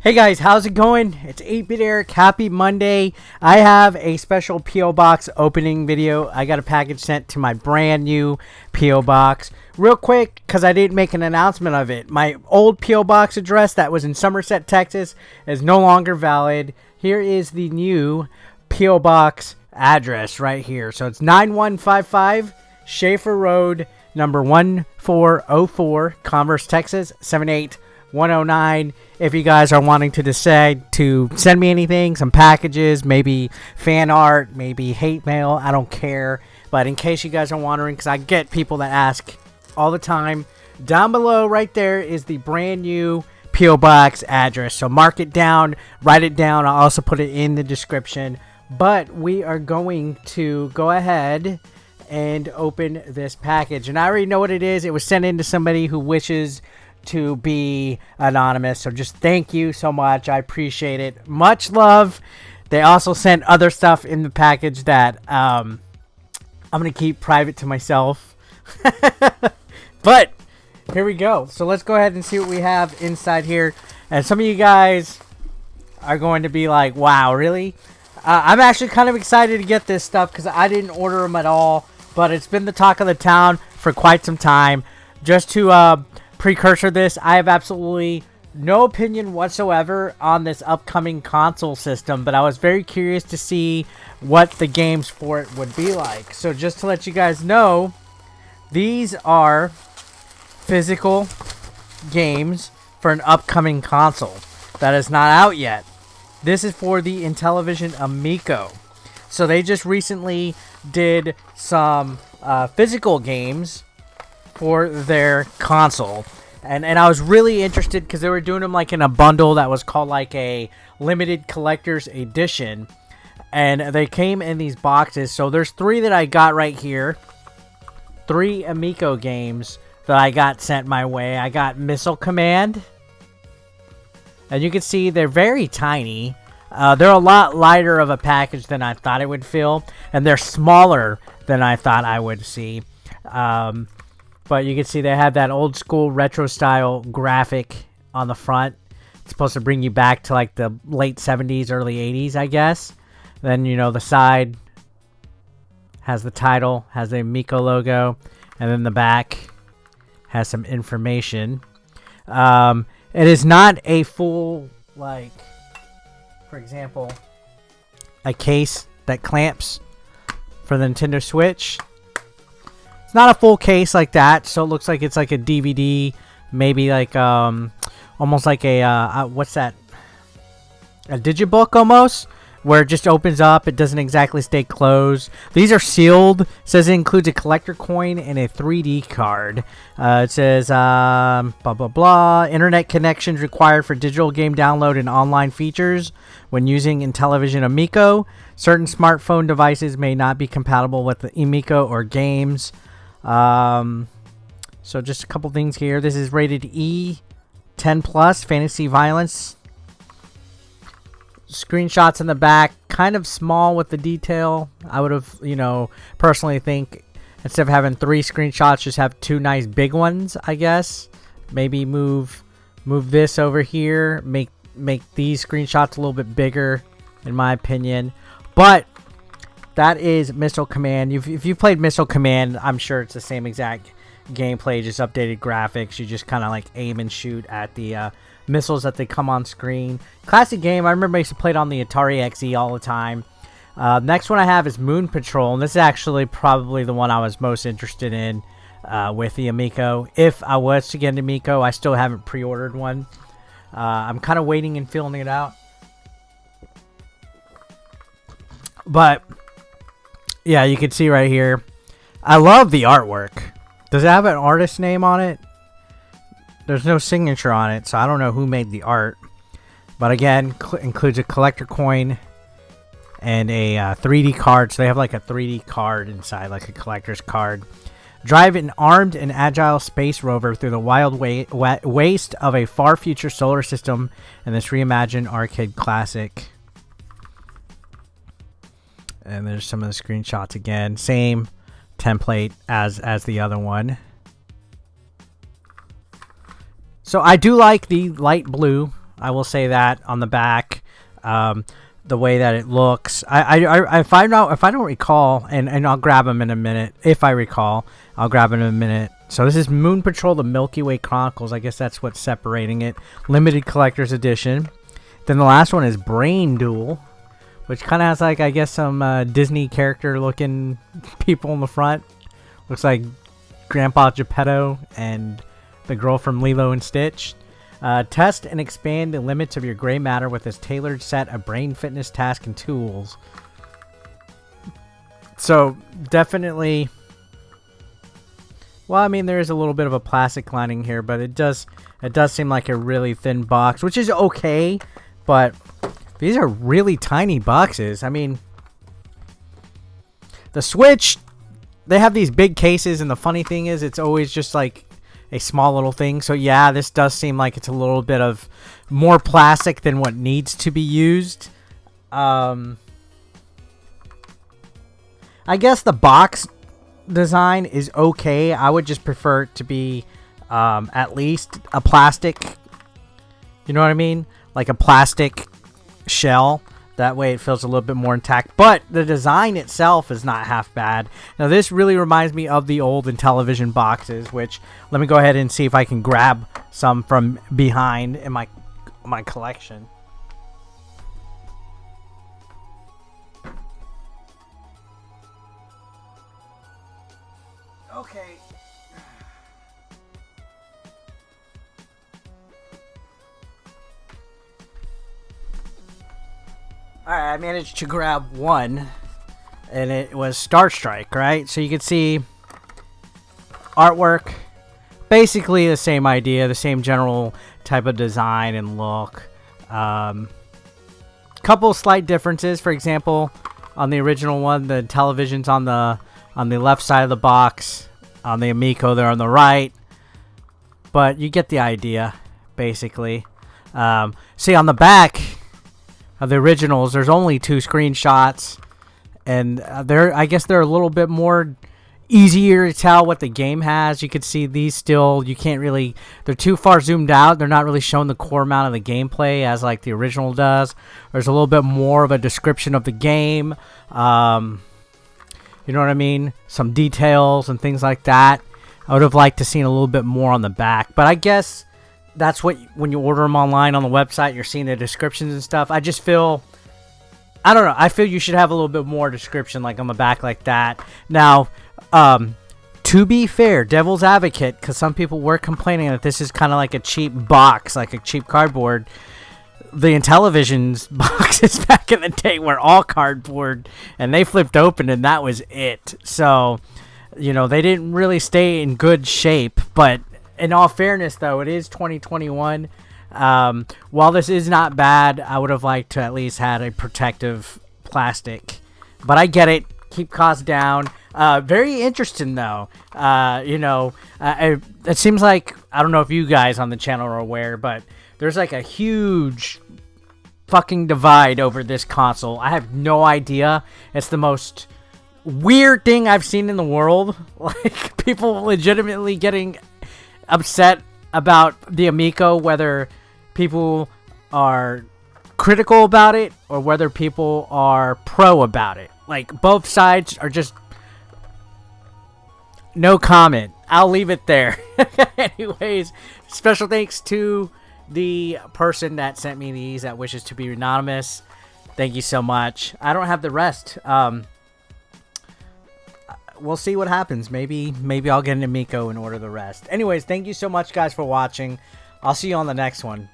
Hey guys, how's it going? It's 8-Bit Eric. Happy Monday. I have a special P.O. Box opening video. I got a package sent to my brand new P.O. Box. Real quick, because I didn't make an announcement of it. My old P.O. Box address that was in Somerset, Texas is no longer valid. Here is the new P.O. Box address right here. So it's 9155 Schaefer Road, number 1404, Converse, Texas, 78109. If you guys are wanting to decide to send me anything, some packages, maybe fan art, maybe hate mail, I don't care. But in case you guys are wondering, because I get people that ask all the time, down below right there is the brand new P.O. Box address. So mark it down, write it down. I'll also put it in the description. But we are going to go ahead and open this package. And I already know what it is. It was sent in to somebody who wishes to be anonymous, so just thank you so much. I appreciate it. Much love. They also sent other stuff in the package that I'm gonna keep private to myself. But here we go. So let's go ahead and see what we have inside here. And some of you guys are going to be like, wow, really? I'm actually kind of excited to get this stuff because I didn't order them at all, but it's been the talk of the town for quite some time. Just to precursor this, I have absolutely no opinion whatsoever on this upcoming console system, but I was very curious to see what the games for it would be like. So just to let you guys know, these are physical games for an upcoming console that is not out yet. This is for the Intellivision Amico. So they just recently did some physical games for their console, and I was really interested because they were doing them like in a bundle that was called like a limited collector's edition, and they came in these boxes. So there's 3 that I got right here, 3 Amico games that I got sent my way. I got Missile Command, and you can see they're very tiny. They're a lot lighter of a package than I thought it would feel, and they're smaller than I thought I would see. But you can see they have that old school retro style graphic on the front. It's supposed to bring you back to like the late 70s, early 80s, I guess. Then, you know, the side has the title, has the Amico logo, and then the back has some information. It is not a full, like, for example, a case that clamps for the Nintendo Switch. It's not a full case like that, so it looks like it's like a DVD, maybe like almost like a what's that? A digibook almost, where it just opens up. It doesn't exactly stay closed. These are sealed. It says it includes a collector coin and a 3D card. It says blah blah blah. Internet connections required for digital game download and online features when using Intellivision Amico. Certain smartphone devices may not be compatible with the Amico or games. So just a couple things here. This is rated E 10 plus fantasy violence. Screenshots in the back, kind of small with the detail. I would have, you know, personally think instead of having 3 screenshots, just have 2 nice big ones, I guess. Maybe move this over here, make these screenshots a little bit bigger, in my opinion. But that is Missile Command. If you played Missile Command, I'm sure it's the same exact gameplay, just updated graphics. You just kind of like aim and shoot at the missiles that they come on screen. Classic game. I remember I used to play it on the Atari XE all the time. Next one I have is Moon Patrol, and this is actually probably the one I was most interested in with the Amico. If I was to get an Amico, I still haven't pre-ordered one. I'm kind of waiting and feeling it out. But yeah, you can see right here. I love the artwork. Does it have an artist name on it? There's no signature on it, so I don't know who made the art. But again, includes a collector coin and a 3D card. So they have like a 3D card inside, like a collector's card. Drive an armed and agile space rover through the wild waste of a far future solar system in this reimagined arcade classic. And there's some of the screenshots again. Same template as the other one. So I do like the light blue I will say that on the back. The way that it looks, if I don't recall, and I'll grab them in a minute. If I recall, I'll grab them in a minute. So this is Moon Patrol: The Milky Way Chronicles. I guess that's what's separating it. Limited collector's edition. Then the last one is Brain Duel, which kind of has like, I guess, some Disney character looking people in the front. Looks like Grandpa Geppetto and the girl from Lilo and Stitch. Test and expand the limits of your gray matter with this tailored set of brain fitness tasks and tools. So, definitely... Well, I mean, there is a little bit of a plastic lining here, but it does seem like a really thin box, which is okay, but these are really tiny boxes. I mean, the Switch, they have these big cases, and the funny thing is, it's always just like a small little thing. So yeah, this does seem like it's a little bit of more plastic than what needs to be used. I guess the box design is okay. I would just prefer it to be at least a plastic, you know what I mean? Like a plastic shell. That way it feels a little bit more intact. But the design itself is not half bad. Now this really reminds me of the old Intellivision boxes, which let me go ahead and see if I can grab some from behind in my collection. Okay. Alright, I managed to grab one, and it was Star Strike, right? So you can see artwork, basically the same idea, the same general type of design and look. Couple slight differences. For example, on the original one, the television's on the left side of the box. On the Amico, they're on the right. But you get the idea, basically. See, on the back of the originals, there's only 2 screenshots, and I guess they're a little bit more easier to tell what the game has. You could see these still, you can't really, they're too far zoomed out. They're not really showing the core amount of the gameplay as like the original does. There's a little bit more of a description of the game. You know what I mean? Some details and things like that. I would have liked to seen a little bit more on the back, but I guess that's what, when you order them online on the website, you're seeing the descriptions and stuff. I just feel, I don't know, I feel you should have a little bit more description like on the back like that. Now, to be fair, devil's advocate, because some people were complaining that this is kind of like a cheap box, like a cheap cardboard. The Intellivision's boxes back in the day were all cardboard, and they flipped open, and that was it. So, you know, they didn't really stay in good shape, but in all fairness, though, it is 2021. While this is not bad, I would have liked to at least had a protective plastic. But I get it. Keep costs down. Very interesting, though. You know, it seems like, I don't know if you guys on the channel are aware, but there's like a huge fucking divide over this console. I have no idea. It's the most weird thing I've seen in the world. Like, people legitimately getting upset about the Amico, whether people are critical about it or whether people are pro about it. Like, both sides are just no comment. I'll leave it there. Anyways, special thanks to the person that sent me these that wishes to be anonymous. Thank you so much. I don't have the rest. We'll see what happens. Maybe I'll get an Amico and order the rest. Anyways, thank you so much, guys, for watching. I'll see you on the next one.